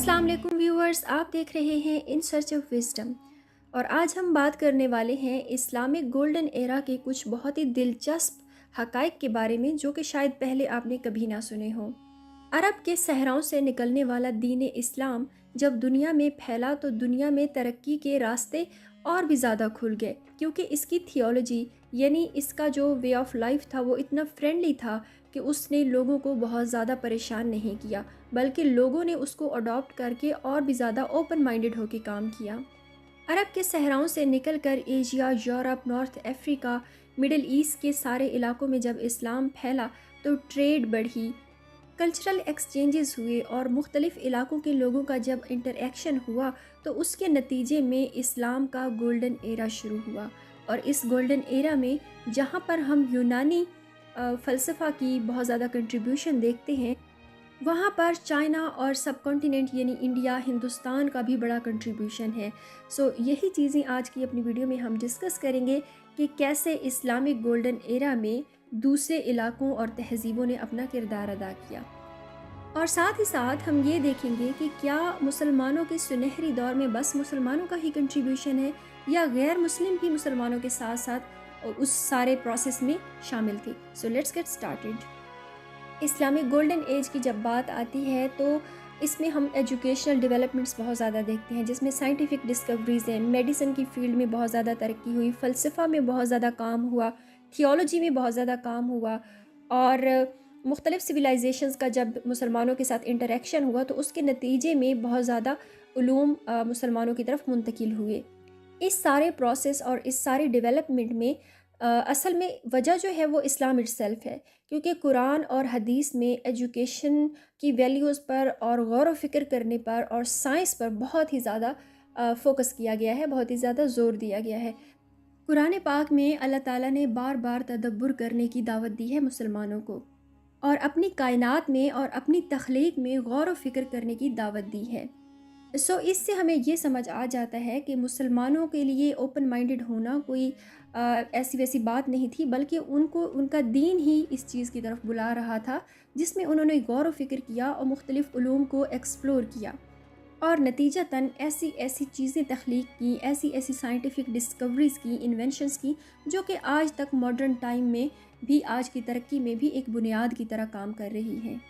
अस्सलाम वालेकुम व्यूअर्स, आप देख रहे हैं इन सर्च ऑफ विजडम। और आज हम बात करने वाले हैं इस्लामिक गोल्डन एरा के कुछ बहुत ही दिलचस्प हक़ाइक़ के बारे में जो कि शायद पहले आपने कभी ना सुने हों। अरब के सहराओं से निकलने वाला दीन इस्लाम जब दुनिया में फैला तो दुनिया में तरक्की के रास्ते और भी ज़्यादा खुल गए, क्योंकि इसकी थियोलॉजी यानी इसका जो वे ऑफ लाइफ था वो इतना फ्रेंडली था कि उसने लोगों को बहुत ज़्यादा परेशान नहीं किया, बल्कि लोगों ने उसको अडॉप्ट करके और भी ज़्यादा ओपन माइंडेड होकर काम किया। अरब के सहराओं से निकलकर Asia, Europe, north Africa, middle east के सारे इलाकों में जब इस्लाम फैला तो ट्रेड बढ़ी, कल्चरल एक्सचेंजेस हुए और मुख्तलिफ़ इलाकों के लोगों का जब इंटरेक्शन हुआ तो उसके नतीजे में इस्लाम का गोल्डन एरा शुरू हुआ। और इस गोल्डन एरा में जहाँ पर हम यूनानी फ़लसफ़ा की बहुत ज़्यादा कंट्रीब्यूशन देखते हैं, वहाँ पर चाइना और सब कॉन्टिनेंट यानी इंडिया, हिंदुस्तान का भी बड़ा कंट्रीब्यूशन है। यही चीज़ें आज की अपनी वीडियो में हम डिस्कस करेंगे कि कैसे इस्लामिक गोल्डन एरा में दूसरे इलाकों और तहज़ीबों ने अपना किरदार अदा किया। और साथ ही साथ हम ये देखेंगे कि क्या मुसलमानों के सुनहरी दौर में बस मुसलमानों का ही कंट्रीब्यूशन है या गैर मुस्लिम भी मुसलमानों के साथ साथ उस सारे प्रोसेस में शामिल थे। So let's get started. Islamic golden age की जब बात आती है तो इसमें हम एजुकेशनल डेवलपमेंट्स बहुत ज़्यादा देखते हैं, जिसमें साइंटिफिक डिस्कवरीज़ हैं, मेडिसिन की फील्ड में बहुत ज़्यादा तरक्की हुई, फ़लसफ़ा में बहुत ज़्यादा काम हुआ, थियोलॉजी में बहुत ज़्यादा काम हुआ और मुख्तलिफ़ सिविलाइजेशंस का जब मुसलमानों के साथ इंटरेक्शन हुआ तो उसके नतीजे में बहुत ज़्यादा उलूम मुसलमानों की तरफ मुंतकिल हुए। इस सारे प्रोसेस और इस सारे डेवलपमेंट में असल में वजह जो है वो इस्लाम इटसेल्फ है, क्योंकि कुरान और हदीस में एजुकेशन की वैल्यूज़ पर और गौर व फ़िक्र करने पर और साइंस पर बहुत ही ज़्यादा फोकस किया गया है, बहुत ही ज़्यादा ज़ोर दिया गया है। कुरान पाक में अल्लाह ताला ने बार बार तदब्बुर करने की दावत दी है मुसलमानों को और अपनी कायनात में और अपनी तख्लीक में गौर व फ़िक्र करने की दावत दी है। इससे हमें ये समझ आ जाता है कि मुसलमानों के लिए ओपन माइंडेड होना कोई ऐसी वैसी बात नहीं थी, बल्कि उनको उनका दीन ही इस चीज़ की तरफ बुला रहा था, जिसमें उन्होंने गौर व फ़िक्र किया और मुख्तलिफ़ उलूम को एक्सप्लोर किया और नतीजतन ऐसी ऐसी चीज़ें तख्लीक की, ऐसी ऐसी साइंटिफिक डिस्कवरीज़ की, इन्वेंशंस की, जो कि आज तक मॉडर्न टाइम में भी, आज की तरक्की में भी एक बुनियाद की तरह काम कर रही हैं।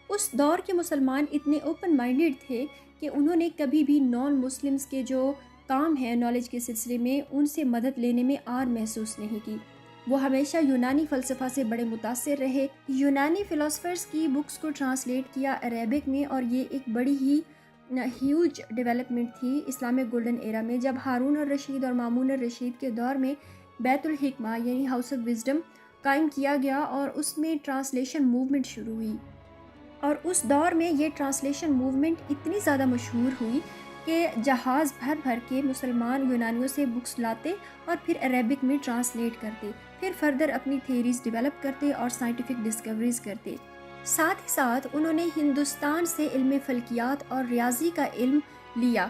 उस दौर के मुसलमान इतने ओपन माइंडेड थे कि उन्होंने कभी भी नॉन मुस्लिम्स के जो काम है नॉलेज के सिलसिले में उनसे मदद लेने में आर महसूस नहीं की। वो हमेशा यूनानी फ़लसफ़ा से बड़े मुतासिर रहे, यूनानी फ़िलासफ़र्स की बुक्स को ट्रांसलेट किया अरेबिक में, और ये एक बड़ी ही ह्यूज डेवलपमेंट थी इस्लामिक गोल्डन एरा में, जब हारून और रशीद और मामून और रशीद के दौर में बैतुल हिकमा यानी हाउस ऑफ विजडम कायम किया गया और उसमें ट्रांसलेशन मूवमेंट शुरू हुई। और उस दौर में ये ट्रांसलेशन मूवमेंट इतनी ज़्यादा मशहूर हुई कि जहाज़ भर भर के मुसलमान यूनानियों से बुक्स लाते और फिर अरेबिक में ट्रांसलेट करते, फिर फर्दर अपनी थेरीज़ डेवलप करते और साइंटिफिक डिस्कवरीज़ करते। साथ ही साथ उन्होंने हिंदुस्तान से इल्म फ़ल्कियात और रियाजी का इल्म लिया,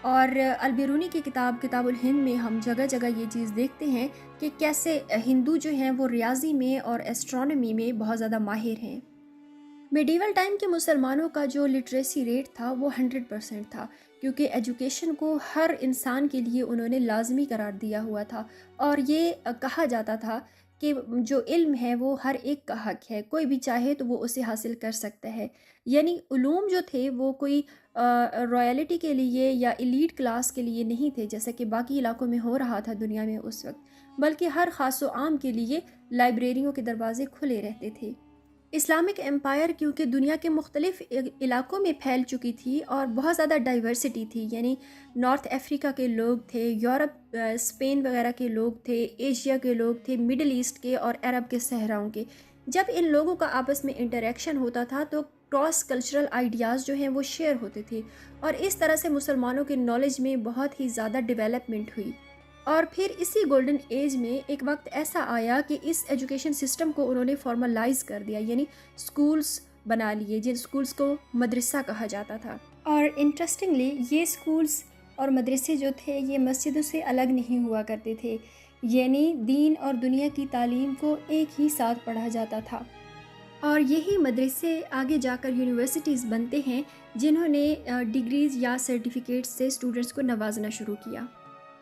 और अलबिरूनी की किताबुल हिंद में हम जगह जगह ये चीज़ देखते हैं कि कैसे हिंदू जो हैं वो रियाजी में और एस्ट्रोनॉमी में बहुत ज़्यादा माहिर हैं। मेडिवल टाइम के मुसलमानों का जो लिटरेसी रेट था वो 100% था, क्योंकि एजुकेशन को हर इंसान के लिए उन्होंने लाजमी करार दिया हुआ था और ये कहा जाता था कि जो इल्म है वो हर एक का हक है, कोई भी चाहे तो वो उसे हासिल कर सकता है। यानी उलूम जो थे वो कोई रॉयलिटी के लिए या एलीट क्लास के लिए नहीं थे, जैसे कि बाकी इलाकों में हो रहा था दुनिया में उस वक्त, बल्कि हर ख़ास व आम के लिए लाइब्रेरियों के दरवाजे खुले रहते थे। इस्लामिक एम्पायर क्योंकि दुनिया के मुख्तलिफ़ इलाकों में फैल चुकी थी और बहुत ज़्यादा डाइवर्सिटी थी, यानी नॉर्थ अफ्रीका के लोग थे, यूरोप, स्पेन वगैरह के लोग थे, एशिया के लोग थे, मिडिल ईस्ट के और अरब के सहराओं के। जब इन लोगों का आपस में इंटरेक्शन होता था तो क्रॉस कल्चरल आइडियाज़ जो हैं वो शेयर होते थे और इस तरह से मुसलमानों के नॉलेज में बहुत ही ज़्यादा डेवलपमेंट हुई। और फिर इसी गोल्डन एज में एक वक्त ऐसा आया कि इस एजुकेशन सिस्टम को उन्होंने फॉर्मलाइज कर दिया, यानी स्कूल्स बना लिए, जिन स्कूल्स को मदरसा कहा जाता था। और इंटरेस्टिंगली ये स्कूल्स और मदरसे जो थे ये मस्जिदों से अलग नहीं हुआ करते थे, यानी दीन और दुनिया की तालीम को एक ही साथ पढ़ा जाता था। اور یہی مدرسے آگے جا کر یونیورسٹیز بنتے ہیں جنہوں نے ڈگریز یا سرٹیفکیٹس سے اسٹوڈنٹس کو نوازنا شروع کیا۔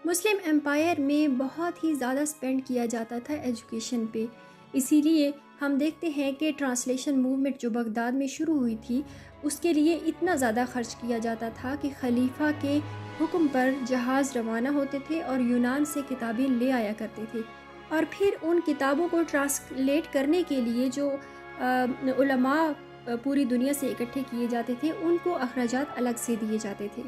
مسلم امپائر میں بہت ہی زیادہ سپینڈ کیا جاتا تھا ایجوکیشن پہ، اسی لیے ہم دیکھتے ہیں کہ ٹرانسلیشن موومنٹ جو بغداد میں شروع ہوئی تھی اس کے لیے اتنا زیادہ خرچ کیا جاتا تھا کہ خلیفہ کے حکم پر جہاز روانہ ہوتے تھے اور یونان سے کتابیں لے آیا کرتے تھے، اور پھر ان کتابوں کو ٹرانسلیٹ کرنے کے لیے جو علماء پوری دنیا سے اکٹھے کیے جاتے تھے ان کو اخراجات الگ سے دیے جاتے تھے۔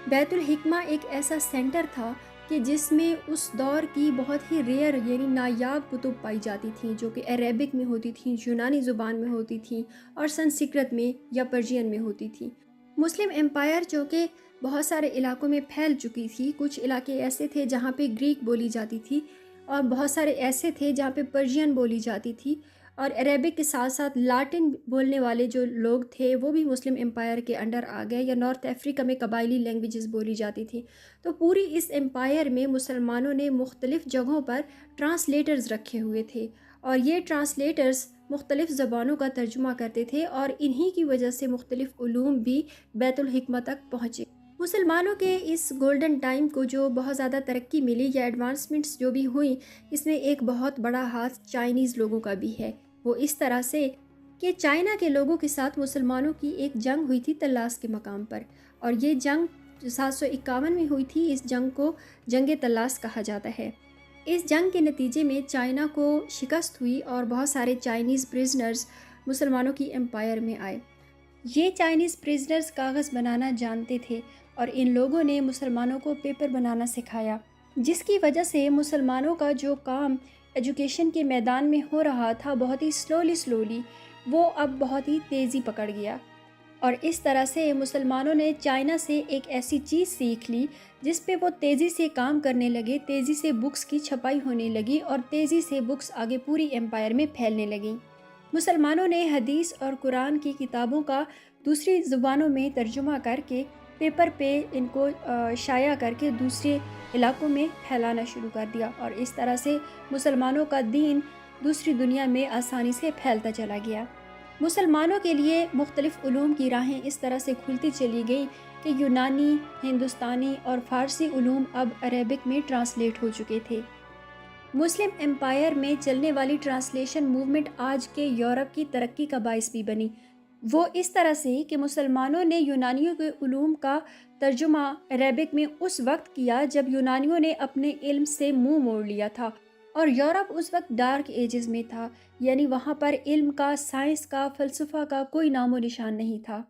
بیت الحکمہ ایک ایسا سینٹر تھا کہ جس میں اس دور کی بہت ہی ریئر یعنی نایاب کتب پائی جاتی تھیں جو کہ عربک میں ہوتی تھیں، یونانی زبان میں ہوتی تھیں اور سنسکرت میں یا پرشین میں ہوتی تھیں۔ مسلم امپائر جو کہ بہت سارے علاقوں میں پھیل چکی تھی، کچھ علاقے ایسے تھے جہاں پہ گریک بولی جاتی تھی اور بہت سارے ایسے تھے جہاں پہ پرشین بولی جاتی تھی، اور عربک کے ساتھ ساتھ لاٹن بولنے والے جو لوگ تھے وہ بھی مسلم امپائر کے انڈر آ گئے، یا نارتھ افریقہ میں قبائلی لینگویجز بولی جاتی تھی۔ تو پوری اس امپائر میں مسلمانوں نے مختلف جگہوں پر ٹرانسلیٹرز رکھے ہوئے تھے، اور یہ ٹرانسلیٹرز مختلف زبانوں کا ترجمہ کرتے تھے، اور انہی کی وجہ سے مختلف علوم بھی بیت الحکمہ تک پہنچے۔ مسلمانوں کے اس گولڈن ٹائم کو جو بہت زیادہ ترقی ملی یا ایڈوانسمنٹس جو بھی ہوئیں، اس میں ایک بہت بڑا ہاتھ چائنیز لوگوں کا بھی ہے۔ وہ اس طرح سے کہ چائنا کے لوگوں کے ساتھ مسلمانوں کی ایک جنگ ہوئی تھی طلاس کے مقام پر، اور یہ جنگ 751 میں ہوئی تھی۔ اس جنگ کو جنگ طلاس کہا جاتا ہے۔ اس جنگ کے نتیجے میں چائنا کو شکست ہوئی اور بہت سارے چائنیز پریزنرز مسلمانوں کی امپائر میں آئے۔ یہ چائنیز پریزنرز کاغذ بنانا جانتے تھے اور ان لوگوں نے مسلمانوں کو پیپر بنانا سکھایا، جس کی وجہ سے مسلمانوں کا جو کام ایجوکیشن کے میدان میں ہو رہا تھا بہت ہی سلولی وہ اب بہت ہی تیزی پکڑ گیا، اور اس طرح سے مسلمانوں نے چائنا سے ایک ایسی چیز سیکھ لی جس پہ وہ تیزی سے کام کرنے لگے، تیزی سے بکس کی چھپائی ہونے لگی اور تیزی سے بکس آگے پوری امپائر میں پھیلنے لگیں۔ مسلمانوں نے حدیث اور قرآن کی کتابوں کا دوسری زبانوں میں ترجمہ کر کے پیپر پہ ان کو شائع کر کے دوسرے علاقوں میں پھیلانا شروع کر دیا، اور اس طرح سے مسلمانوں کا دین دوسری دنیا میں آسانی سے پھیلتا چلا گیا۔ مسلمانوں کے لیے مختلف علوم کی راہیں اس طرح سے کھلتی چلی گئی کہ یونانی، ہندوستانی اور فارسی علوم اب عربک میں ٹرانسلیٹ ہو چکے تھے۔ مسلم امپائر میں چلنے والی ٹرانسلیشن موومنٹ آج کے یورپ کی ترقی کا باعث بھی بنی، وہ اس طرح سے کہ مسلمانوں نے یونانیوں کے علوم کا ترجمہ عربک میں اس وقت کیا جب یونانیوں نے اپنے علم سے منہ موڑ لیا تھا، اور یورپ اس وقت ڈارک ایجز میں تھا، یعنی وہاں پر علم کا، سائنس کا، فلسفہ کا کوئی نام و نشان نہیں تھا۔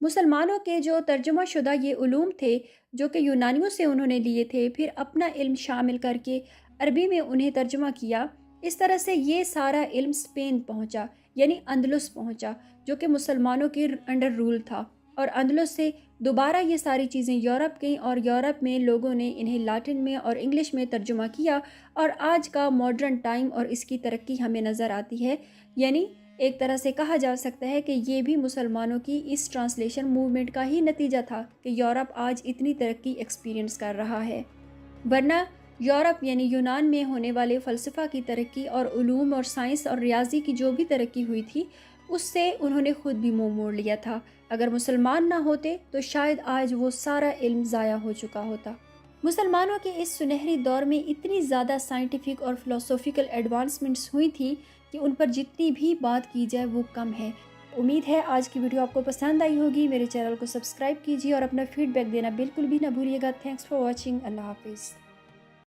مسلمانوں کے جو ترجمہ شدہ یہ علوم تھے جو کہ یونانیوں سے انہوں نے لیے تھے، پھر اپنا علم شامل کر کے عربی میں انہیں ترجمہ کیا، اس طرح سے یہ سارا علم اسپین پہنچا، یعنی اندلس پہنچا، جو کہ مسلمانوں کے انڈر رول تھا، اور اندلس سے دوبارہ یہ ساری چیزیں یورپ گئیں، اور یورپ میں لوگوں نے انہیں لاٹن میں اور انگلش میں ترجمہ کیا، اور آج کا ماڈرن ٹائم اور اس کی ترقی ہمیں نظر آتی ہے۔ یعنی ایک طرح سے کہا جا سکتا ہے کہ یہ بھی مسلمانوں کی اس ٹرانسلیشن موومنٹ کا ہی نتیجہ تھا کہ یورپ آج اتنی ترقی ایکسپیرینس کر رہا ہے، ورنہ یورپ یعنی یونان میں ہونے والے فلسفہ کی ترقی اور علوم اور سائنس اور ریاضی کی جو بھی ترقی ہوئی تھی اس سے انہوں نے خود بھی منہ موڑ لیا تھا۔ اگر مسلمان نہ ہوتے تو شاید آج وہ سارا علم ضائع ہو چکا ہوتا۔ مسلمانوں کے اس سنہری دور میں اتنی زیادہ سائنٹیفک اور فلسافیکل ایڈوانسمنٹس ہوئی تھی کہ ان پر جتنی بھی بات کی جائے وہ کم ہے۔ امید ہے آج کی ویڈیو آپ کو پسند آئی ہوگی۔ میرے چینل کو سبسکرائب کیجیے اور اپنا فیڈ بیک دینا بالکل بھی نہ بھولیے گا۔ Thanks for watching. اللہ حافظ۔